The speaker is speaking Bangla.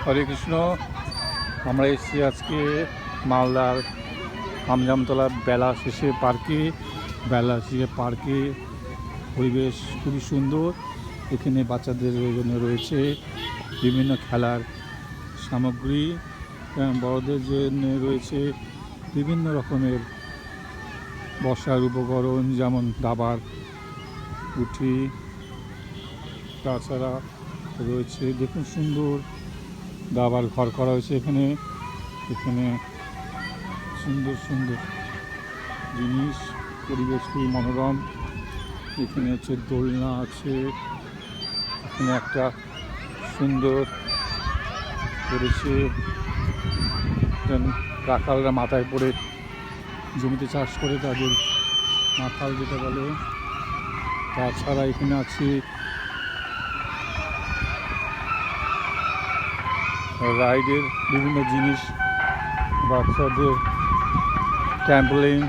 হরে কৃষ্ণ। আমরা এসেছি আজকে মালদার আমজামতলা বেলা শেষে পার্কে পরিবেশ খুবই সুন্দর। এখানে বাচ্চাদের জন্য রয়েছে বিভিন্ন খেলার সামগ্রী, বড়দের জন্য রয়েছে বিভিন্ন রকমের বসার উপকরণ, যেমন দাবার উঠি। তাছাড়া রয়েছে, দেখুন সুন্দর দাবার ঘর করা হয়েছে এখানে সুন্দর সুন্দর জিনিস, পরিবেশ খুবই মনোরম। এখানে হচ্ছে দোলনা আছে, এখানে একটা সুন্দর করেছে। রাখালরা মাথায় পড়ে জমিতে চাষ করে, তাদের মাথাল যেটা বলে। তাছাড়া এখানে আছে রাইডের বিভিন্ন জিনিস, বাচ্চাদের ট্র্যাম্পোলিন,